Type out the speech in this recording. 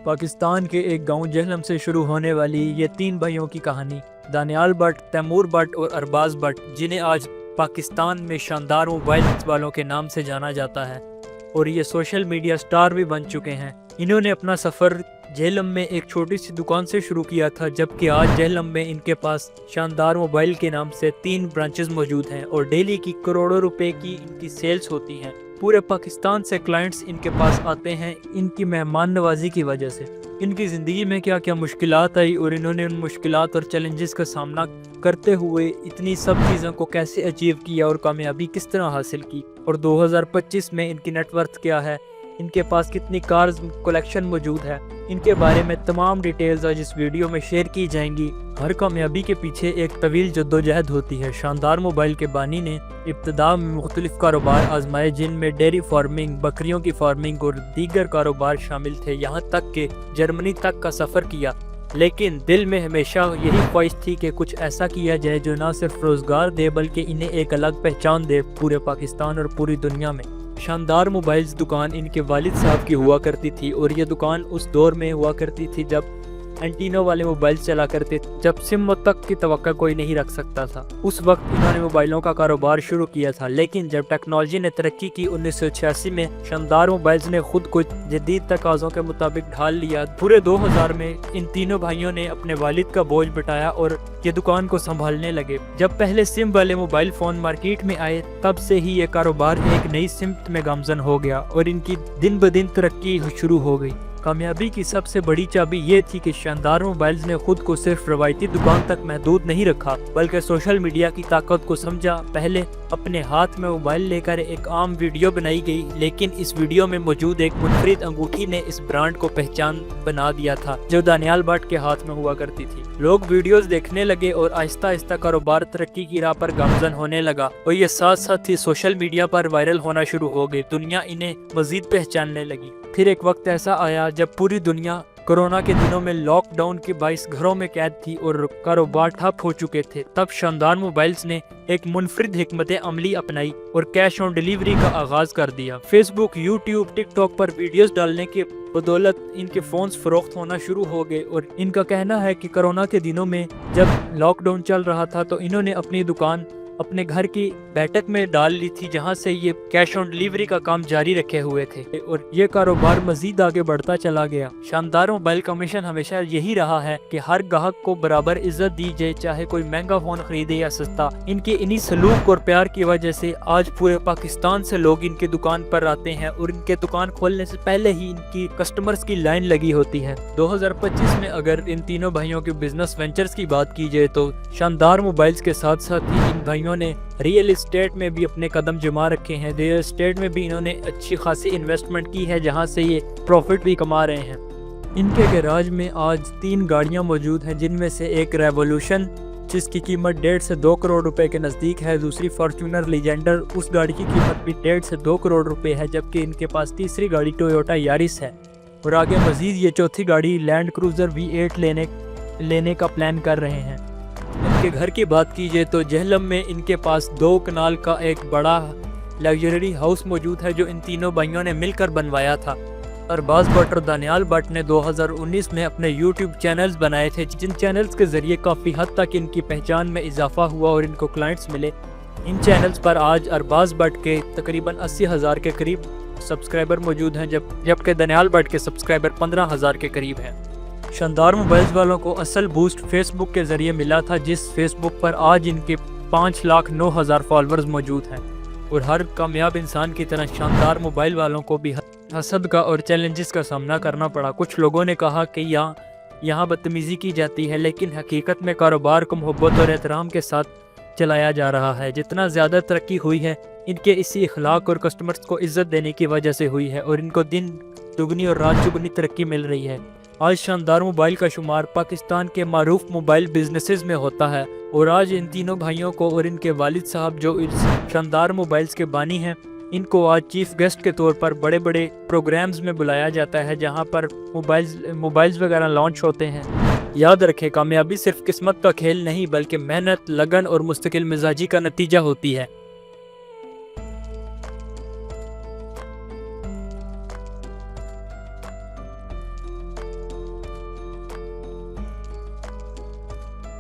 پاکستان کے ایک گاؤں جہلم سے شروع ہونے والی یہ تین بھائیوں کی کہانی دانیال بٹ، تیمور بٹ اور ارباز بٹ، جنہیں آج پاکستان میں شاندار موبائل والوں کے نام سے جانا جاتا ہے اور یہ سوشل میڈیا سٹار بھی بن چکے ہیں۔ انہوں نے اپنا سفر جہلم میں ایک چھوٹی سی دکان سے شروع کیا تھا، جبکہ آج جہلم میں ان کے پاس شاندار موبائل کے نام سے 3 برانچز موجود ہیں اور ڈیلی کی کروڑوں روپے کی ان کی سیلز ہوتی ہیں۔ پورے پاکستان سے کلائنٹس ان کے پاس آتے ہیں ان کی مہمان نوازی کی وجہ سے۔ ان کی زندگی میں کیا کیا مشکلات آئی اور انہوں نے ان مشکلات اور چیلنجز کا سامنا کرتے ہوئے اتنی سب چیزوں کو کیسے اچیو کیا اور کامیابی کس طرح حاصل کی، اور 2025 میں ان کی نیٹ ورتھ کیا ہے، ان کے پاس کتنی کارز کلیکشن موجود ہے، ان کے بارے میں تمام ڈیٹیلز آج اس ویڈیو میں شیئر کی جائیں گی۔ ہر کامیابی کے پیچھے ایک طویل جدوجہد ہوتی ہے۔ شاندار موبائل کے بانی نے ابتدا میں مختلف کاروبار آزمائے، جن میں ڈیری فارمنگ، بکریوں کی فارمنگ اور دیگر کاروبار شامل تھے، یہاں تک کہ جرمنی تک کا سفر کیا۔ لیکن دل میں ہمیشہ یہی خواہش تھی کہ کچھ ایسا کیا جائے جو نہ صرف روزگار دے بلکہ انہیں ایک الگ پہچان دے پورے پاکستان اور پوری دنیا میں۔ شاندار موبائلز دکان ان کے والد صاحب کی ہوا کرتی تھی، اور یہ دکان اس دور میں ہوا کرتی تھی جب اینٹینو والے موبائل چلا کرتے تھے، جب سم تک کی توقع کوئی نہیں رکھ سکتا تھا۔ اس وقت انہوں نے موبائلوں کا کاروبار شروع کیا تھا، لیکن جب ٹیکنالوجی نے ترقی کی 1986 میں شاندار موبائلز نے خود کو جدید تقاضوں کے مطابق ڈھال لیا۔ پورے 2000 میں ان تینوں بھائیوں نے اپنے والد کا بوجھ بٹایا اور یہ دکان کو سنبھالنے لگے۔ جب پہلے سم والے موبائل فون مارکیٹ میں آئے، تب سے ہی یہ کاروبار ایک نئی سمت میں گامزن ہو گیا اور ان کی دن بدن ترقی شروع ہو گئی۔ کامیابی کی سب سے بڑی چابی یہ تھی کہ شاندار موبائلز نے خود کو صرف روایتی دکان تک محدود نہیں رکھا، بلکہ سوشل میڈیا کی طاقت کو سمجھا۔ پہلے اپنے ہاتھ میں موبائل لے کر ایک عام ویڈیو بنائی گئی، لیکن اس ویڈیو میں موجود ایک منفرد انگوٹھی نے اس برانڈ کو پہچان بنا دیا تھا جو دانیال بٹ کے ہاتھ میں ہوا کرتی تھی۔ لوگ ویڈیوز دیکھنے لگے اور آہستہ آہستہ کاروبار ترقی کی راہ پر گامزن ہونے لگا، اور یہ ساتھ ساتھ ہی سوشل میڈیا پر وائرل ہونا شروع ہو گئی۔ دنیا انہیں مزید پہچاننے لگی۔ پھر ایک وقت ایسا آیا جب پوری دنیا کورونا کے دنوں میں لاک ڈاؤن کے باعث گھروں میں قید تھی اور کاروبار ٹھپ ہو چکے تھے۔ تب شاندار موبائلز نے ایک منفرد حکمت عملی اپنائی اور کیش آن ڈیلیوری کا آغاز کر دیا۔ فیس بک، یوٹیوب، ٹک ٹاک پر ویڈیوز ڈالنے کے بدولت ان کے فونز فروخت ہونا شروع ہو گئے، اور ان کا کہنا ہے کہ کورونا کے دنوں میں جب لاک ڈاؤن چل رہا تھا تو انہوں نے اپنی دکان اپنے گھر کی بیٹھک میں ڈال لی تھی، جہاں سے یہ کیش آن ڈیلیوری کا کام جاری رکھے ہوئے تھے، اور یہ کاروبار مزید آگے بڑھتا چلا گیا۔ شاندار موبائل کا مشن ہمیشہ یہی رہا ہے کہ ہر گاہک کو برابر عزت دی جائے، چاہے کوئی مہنگا فون خریدے یا سستا۔ ان کے انہی سلوک اور پیار کی وجہ سے آج پورے پاکستان سے لوگ ان کی دکان پر آتے ہیں، اور ان کے دکان کھولنے سے پہلے ہی ان کی کسٹمرز کی لائن لگی ہوتی ہے۔ 2025 میں اگر ان تینوں بھائیوں کے بزنس وینچرز کی بات کی جائے تو شاندار موبائلز کے ساتھ ساتھ ہی ان بھائیوں نے ریئل اسٹیٹ میں بھی اپنے قدم جما رکھے ہیں۔ ریئل اسٹیٹ میں بھی انہوں نے اچھی خاصی انویسٹمنٹ کی ہے، جہاں سے یہ پروفٹ بھی کما رہے ہیں۔ ان کے گیراج میں آج 3 گاڑیاں موجود ہیں، جن میں سے ایک ریولوشن جس کی قیمت 1.5 سے 2 کروڑ روپے کے نزدیک ہے، دوسری فارچونر لیجنڈر، اس گاڑی کی قیمت بھی 1.5 سے 2 کروڑ روپے ہے، جبکہ ان کے پاس تیسری گاڑی ٹویوٹا یارس ہے، اور آگے مزید یہ چوتھی گاڑی لینڈ کروزر V8 لینے کا پلان کر رہے ہیں۔ ان کے گھر کی بات کی جائے تو جہلم میں ان کے پاس 2 کنال کا ایک بڑا لگژری ہاؤس موجود ہے جو ان تینوں بھائیوں نے مل کر بنوایا تھا۔ ارباز بٹ اور دانیال بٹ نے 2019 میں اپنے یوٹیوب چینلز بنائے تھے، جن چینلز کے ذریعے کافی حد تک ان کی پہچان میں اضافہ ہوا اور ان کو کلائنٹس ملے۔ ان چینلز پر آج ارباز بٹ کے تقریباً 80,000 کے قریب سبسکرائبر موجود ہیں، جبکہ دانیال بٹ کے سبسکرائبر 15,000 کے قریب ہیں۔ شاندار موبائلز والوں کو اصل بوسٹ فیس بک کے ذریعے ملا تھا، جس فیس بک پر آج ان کے 5,09,000 فالورز موجود ہیں، اور ہر کامیاب انسان کی طرح شاندار موبائل والوں کو بھی حسد کا اور چیلنجز کا سامنا کرنا پڑا۔ کچھ لوگوں نے کہا کہ یہاں بدتمیزی کی جاتی ہے، لیکن حقیقت میں کاروبار کو محبت اور احترام کے ساتھ چلایا جا رہا ہے۔ جتنا زیادہ ترقی ہوئی ہے ان کے اسی اخلاق اور کسٹمرز کو عزت دینے کی وجہ سے ہوئی ہے، اور ان کو دن دگنی اور رات چگنی ترقی مل رہی ہے۔ آج شاندار موبائل کا شمار پاکستان کے معروف موبائل بزنسز میں ہوتا ہے، اور آج ان تینوں بھائیوں کو اور ان کے والد صاحب جو اس شاندار موبائلز کے بانی ہیں، ان کو آج چیف گیسٹ کے طور پر بڑے بڑے پروگرامز میں بلایا جاتا ہے، جہاں پر موبائلز وغیرہ لانچ ہوتے ہیں۔ یاد رکھیں، کامیابی صرف قسمت کا کھیل نہیں بلکہ محنت، لگن اور مستقل مزاجی کا نتیجہ ہوتی ہے۔